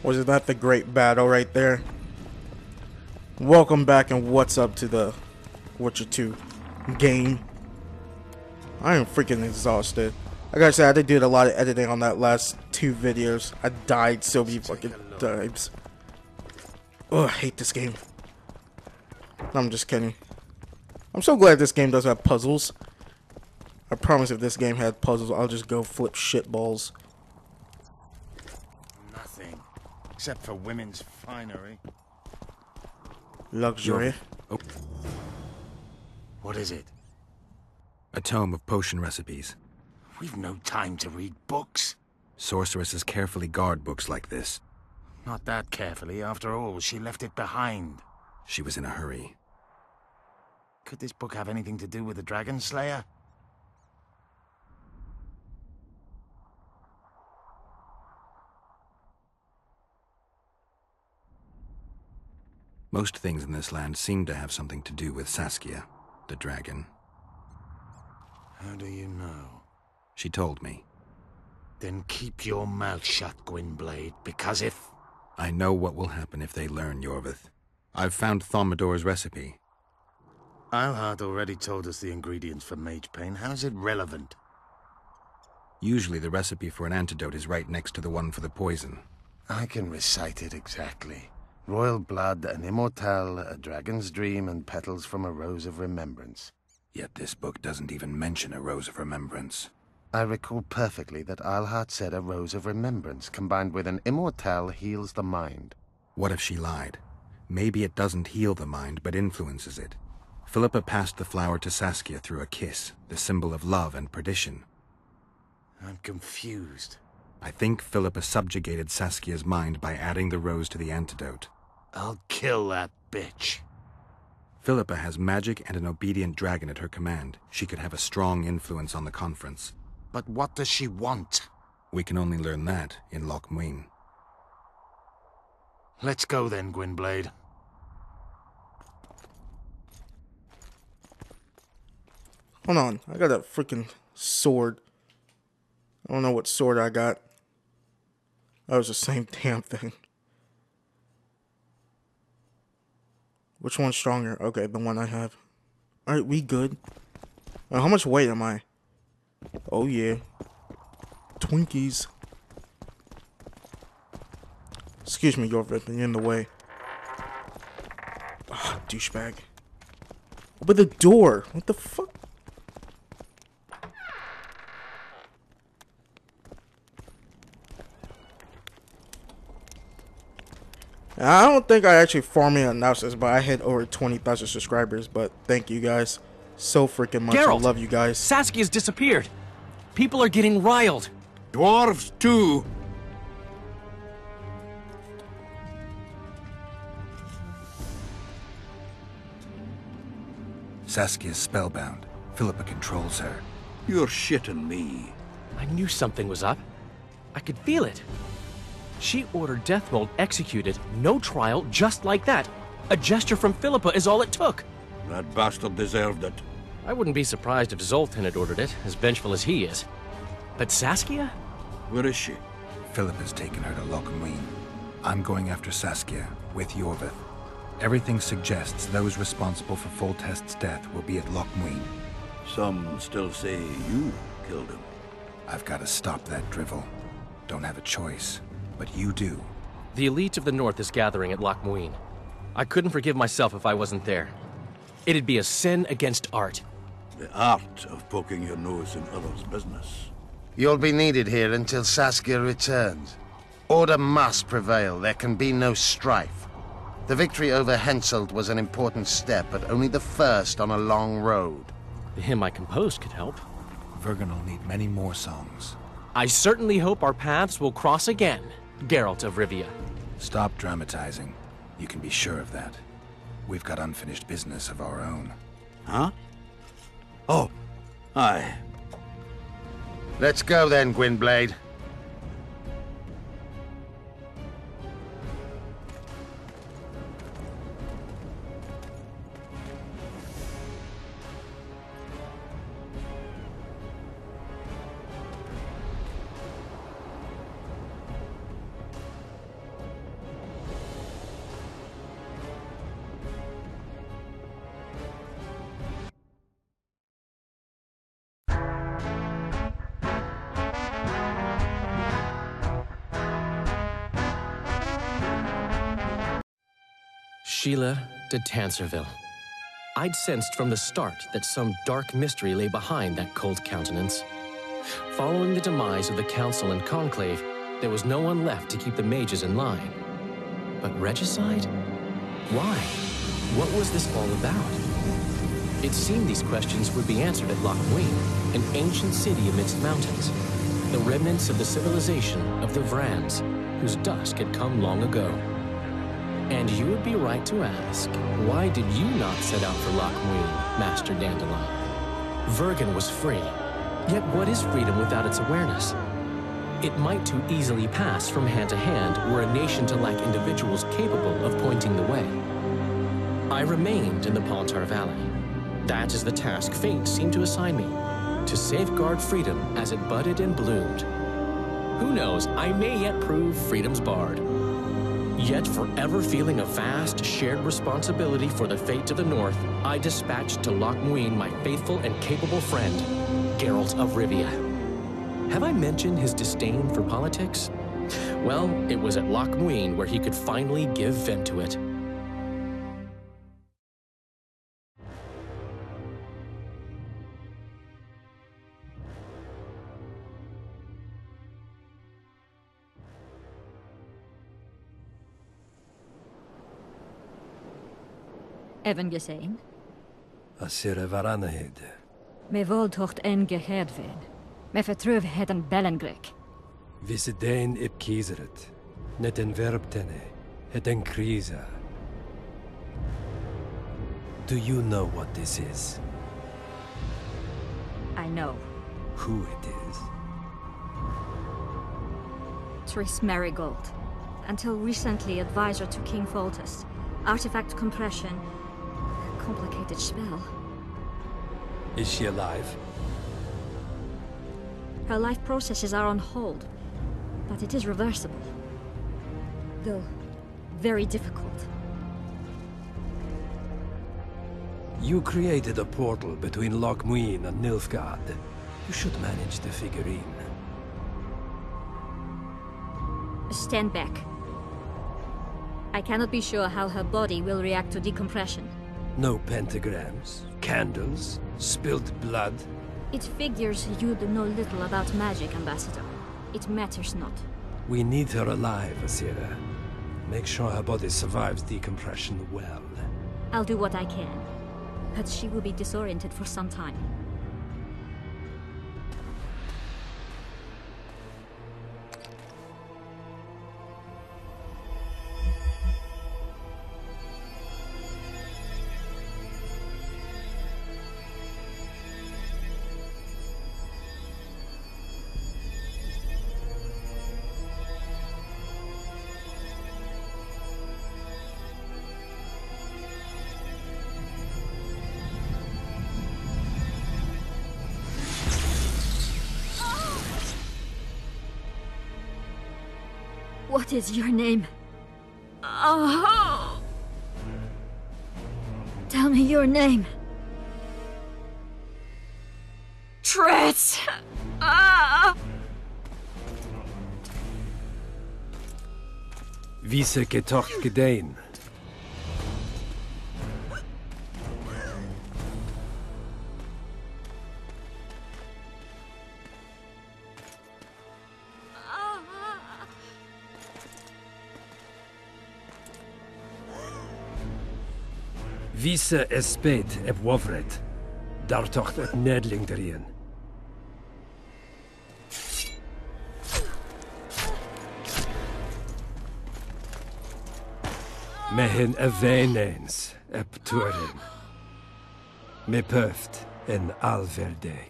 Was that the great battle right there? Welcome back and what's up to the Witcher 2 game. I am freaking exhausted. Like I said, I did a lot of editing on that last 2 videos. I died so many fucking times. Oh, I hate this game. No, I'm just kidding. I'm so glad this game does have puzzles. I promise if this game had puzzles, I'll just go flip shit balls. Nothing. Except for women's finery. Luxury. Oh. What is it? A tome of potion recipes. We've no time to read books. Sorceresses carefully guard books like this. Not that carefully. After all, she left it behind. She was in a hurry. Could this book have anything to do with the Dragon Slayer? Most things in this land seem to have something to do with Saskia, the dragon. How do you know? She told me. Then keep your mouth shut, Gwynblade, because if... I know what will happen if they learn, Yorvith. I've found Thaumadour's recipe. Eilhart already told us the ingredients for mage pain. How's it relevant? Usually the recipe for an antidote is right next to the one for the poison. I can recite it exactly. Royal blood, an immortal, a dragon's dream, and petals from a rose of remembrance. Yet this book doesn't even mention a rose of remembrance. I recall perfectly that Eilhart said a rose of remembrance combined with an immortal heals the mind. What if she lied? Maybe it doesn't heal the mind, but influences it. Philippa passed the flower to Saskia through a kiss, the symbol of love and perdition. I'm confused. I think Philippa subjugated Saskia's mind by adding the rose to the antidote. I'll kill that bitch. Philippa has magic and an obedient dragon at her command. She could have a strong influence on the conference. But what does she want? We can only learn that in Loch Muin. Let's go then, Gwynblade. Hold on, I got a freaking sword. I don't know what sword I got. That was the same damn thing. Which one's stronger? Okay, the one I have. Alright, we good. How much weight am I? Oh yeah. Twinkies. Excuse me, Yorvith, you're in the way. Ah, douchebag. Open the door. What the fuck? I don't think I actually formally announced this, but I hit over 20,000 subscribers. But thank you guys so freaking much. Geralt, I love you guys. Saskia's disappeared. People are getting riled. Dwarves, too. Saskia's spellbound. Philippa controls her. You're shitting me. I knew something was up. I could feel it. She ordered Deathmold executed, no trial, just like that. A gesture from Philippa is all it took. That bastard deserved it. I wouldn't be surprised if Zoltan had ordered it, as vengeful as he is. But Saskia? Where is she? Philippa's taken her to Loch Muin. I'm going after Saskia, with Yorvith. Everything suggests those responsible for Foltest's death will be at Loch Muin. Some still say you killed him. I've got to stop that drivel. Don't have a choice. But you do. The elite of the North is gathering at Loch Muin. I couldn't forgive myself if I wasn't there. It'd be a sin against art. The art of poking your nose in others' business. You'll be needed here until Saskia returns. Order must prevail. There can be no strife. The victory over Henselt was an important step, but only the first on a long road. The hymn I composed could help. Vergen will need many more songs. I certainly hope our paths will cross again, Geralt of Rivia. Stop dramatizing. You can be sure of that. We've got unfinished business of our own. Huh? Oh, aye. Let's go then, Gwynblade. Sheila de Tanserville. I'd sensed from the start that some dark mystery lay behind that cold countenance. Following the demise of the Council and Conclave, there was no one left to keep the mages in line. But regicide? Why? What was this all about? It seemed these questions would be answered at Loch Muin, an ancient city amidst mountains, the remnants of the civilization of the Vrans, whose dusk had come long ago. And you would be right to ask, why did you not set out for Loch Muin, Master Dandelion? Vergen was free. Yet what is freedom without its awareness? It might too easily pass from hand to hand were a nation to lack individuals capable of pointing the way. I remained in the Pontar Valley. That is the task fate seemed to assign me, to safeguard freedom as it budded and bloomed. Who knows, I may yet prove freedom's bard. Yet forever feeling a vast, shared responsibility for the fate of the North, I dispatched to Loch Muin my faithful and capable friend, Geralt of Rivia. Have I mentioned his disdain for politics? Well, it was at Loch Muin where he could finally give vent to it. Even gesehen? Asire varanahid. Me voltocht en geherdven. Me vertruv heden Bellengrek. Visidein ip kieseret. Net en verbtene. Het en krisa. Do you know what this is? I know. Who it is? Triss Marigold. Until recently advisor to King Foltest. Artifact compression. Complicated spell. Is she alive? Her life processes are on hold, but it is reversible. Though, very difficult. You created a portal between Loch Muin and Nilfgaard. You should manage the figurine. Stand back. I cannot be sure how her body will react to decompression. No pentagrams, candles, spilled blood. It figures you do know little about magic, Ambassador. It matters not. We need her alive, Asira. Make sure her body survives decompression well. I'll do what I can, but she will be disoriented for some time. What is your name? Oh! Tell me your name. Triss! Vise getocht gedein. Vise espet eb wovret. Daar tocht het nedling erin. Mehen eveneens eb turin. Me puft en alverdeg.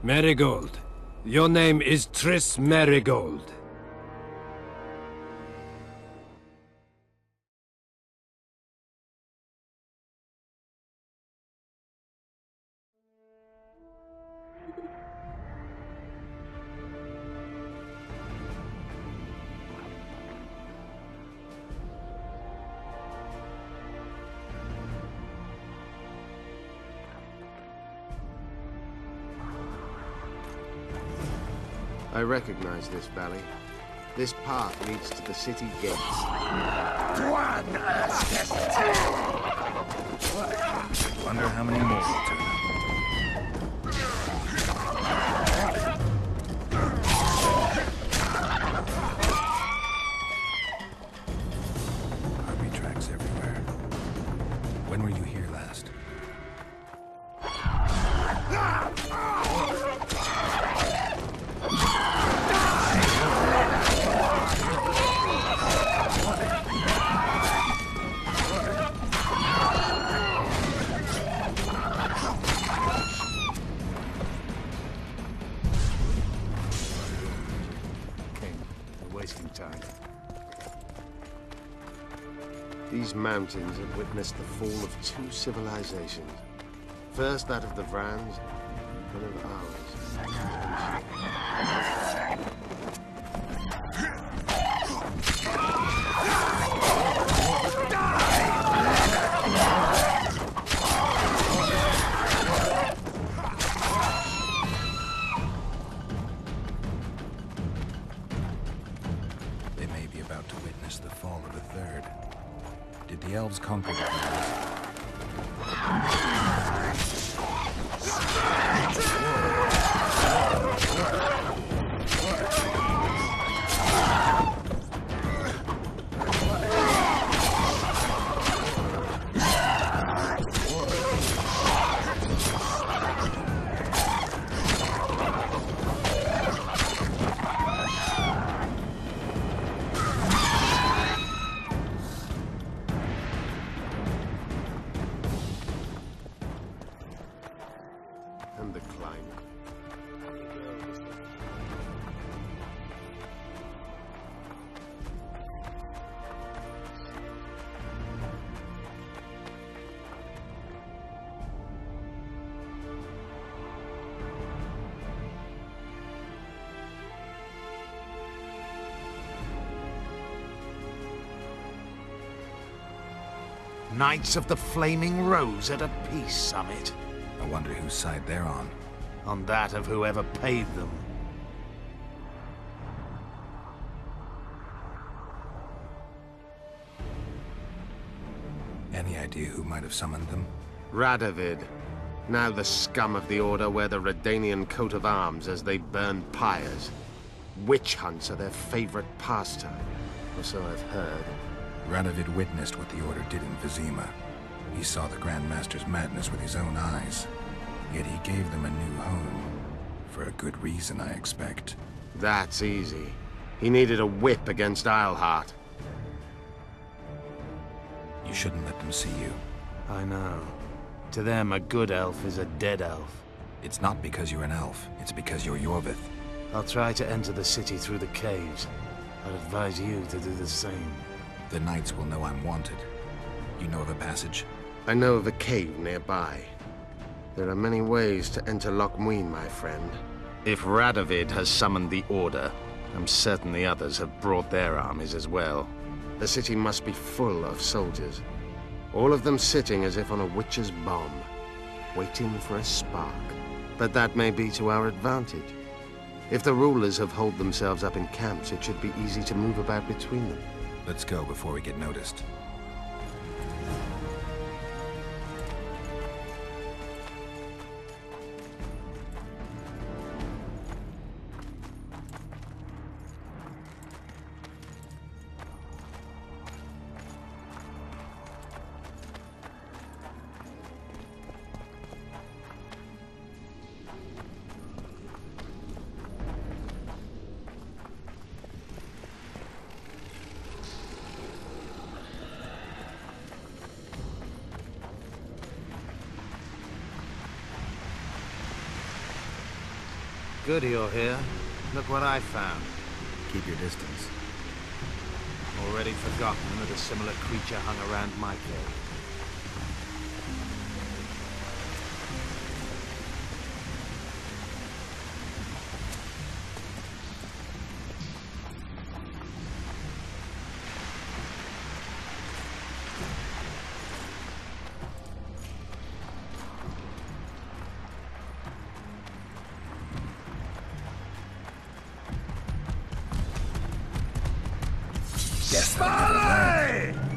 Marigold. Your name is Triss Marigold. I recognize this valley. This path leads to the city gates. Wonder how many more will turn up. Heartbeat tracks everywhere. When were you here last? These mountains have witnessed the fall of two civilizations. First that of the Vrans, then of ours. They may be about to witness the fall of a third. Did the elves conquer the Vrans? And the climate. Knights of the Flaming Rose at a peace summit. I wonder whose side they're on. On that of whoever paid them. Any idea who might have summoned them? Radovid. Now the scum of the Order wear the Redanian coat of arms as they burn pyres. Witch hunts are their favorite pastime, or so I've heard. Radovid witnessed what the Order did in Vizima. He saw the Grand Master's madness with his own eyes. Yet he gave them a new home. For a good reason, I expect. That's easy. He needed a whip against Isleheart. You shouldn't let them see you. I know. To them, a good elf is a dead elf. It's not because you're an elf, it's because you're Yorvith. I'll try to enter the city through the caves. I'd advise you to do the same. The knights will know I'm wanted. You know of a passage? I know of a cave nearby. There are many ways to enter Loch Muin, my friend. If Radovid has summoned the Order, I'm certain the others have brought their armies as well. The city must be full of soldiers. All of them sitting as if on a witch's bomb, waiting for a spark. But that may be to our advantage. If the rulers have holed themselves up in camps, it should be easy to move about between them. Let's go before we get noticed. Good you're here. Look what I found. Keep your distance. Already forgotten that a similar creature hung around my cave. Guess they'll never learn.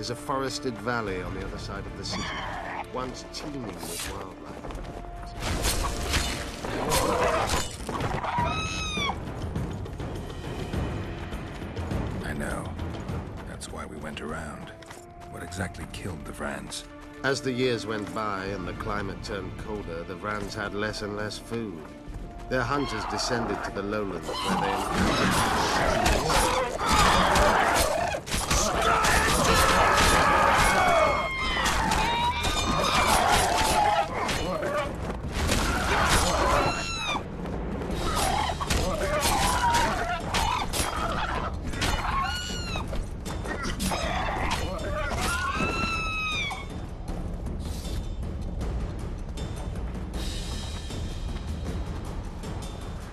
There's a forested valley on the other side of the city, once teeming with wildlife. I know. That's why we went around. What exactly killed the Vrans? As the years went by and the climate turned colder, the Vrans had less and less food. Their hunters descended to the lowlands where they encountered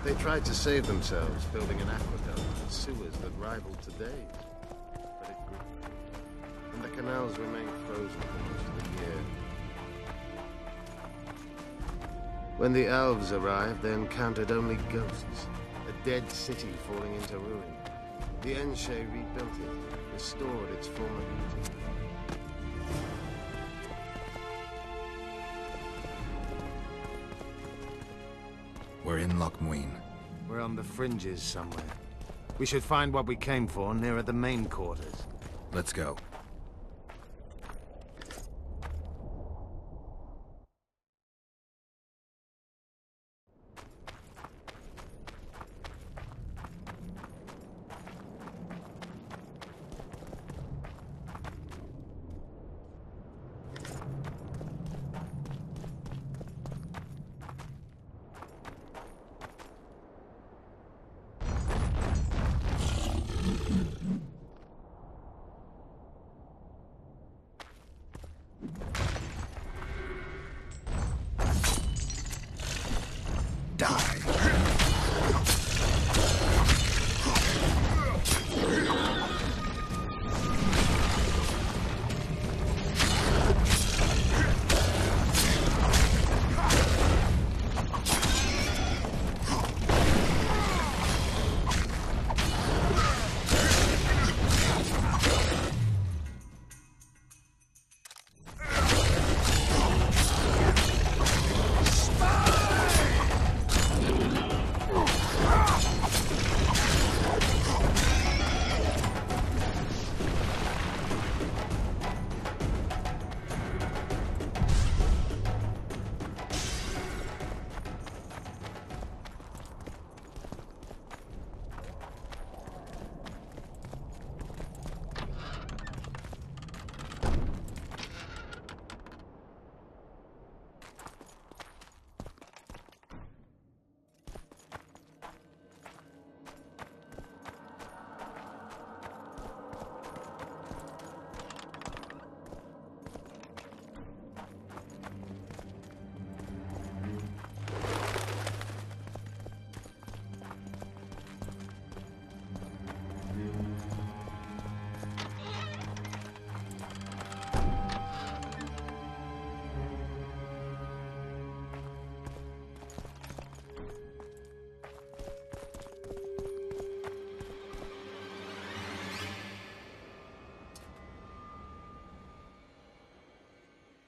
They tried to save themselves, building an aqueduct and sewers that rivaled today's. But it grew, and the canals remained frozen for most of the year. When the elves arrived, they encountered only ghosts, a dead city falling into ruin. The Enshe rebuilt it, restored its former beauty. We're in Lochmuin. We're on the fringes somewhere. We should find what we came for nearer the main quarters. Let's go.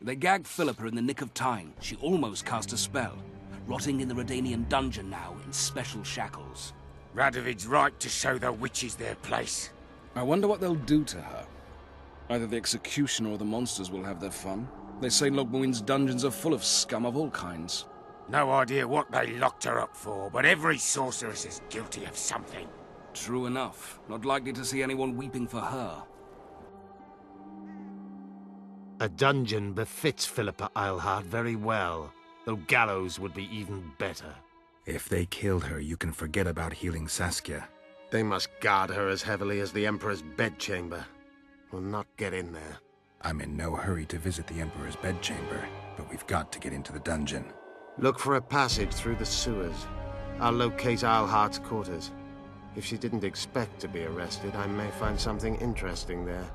They gagged Philippa in the nick of time. She almost cast a spell. rotting in the Redanian dungeon now in special shackles. Radovid's right to show the witches their place. I wonder what they'll do to her. Either the executioner or the monsters will have their fun. They say Logmuin's dungeons are full of scum of all kinds. No idea what they locked her up for, but every sorceress is guilty of something. True enough. Not likely to see anyone weeping for her. A dungeon befits Philippa Eilhart very well, though gallows would be even better. If they killed her, you can forget about healing Saskia. They must guard her as heavily as the Emperor's bedchamber. We'll not get in there. I'm in no hurry to visit the Emperor's bedchamber, but we've got to get into the dungeon. Look for a passage through the sewers. I'll locate Eilhart's quarters. If she didn't expect to be arrested, I may find something interesting there.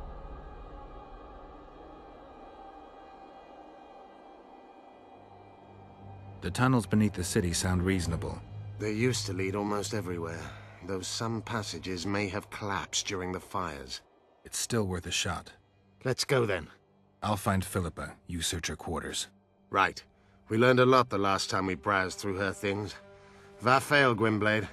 The tunnels beneath the city sound reasonable. They used to lead almost everywhere, though some passages may have collapsed during the fires. It's still worth a shot. Let's go then. I'll find Philippa. You search her quarters. Right. We learned a lot the last time we browsed through her things. Va fail, Gwynblade.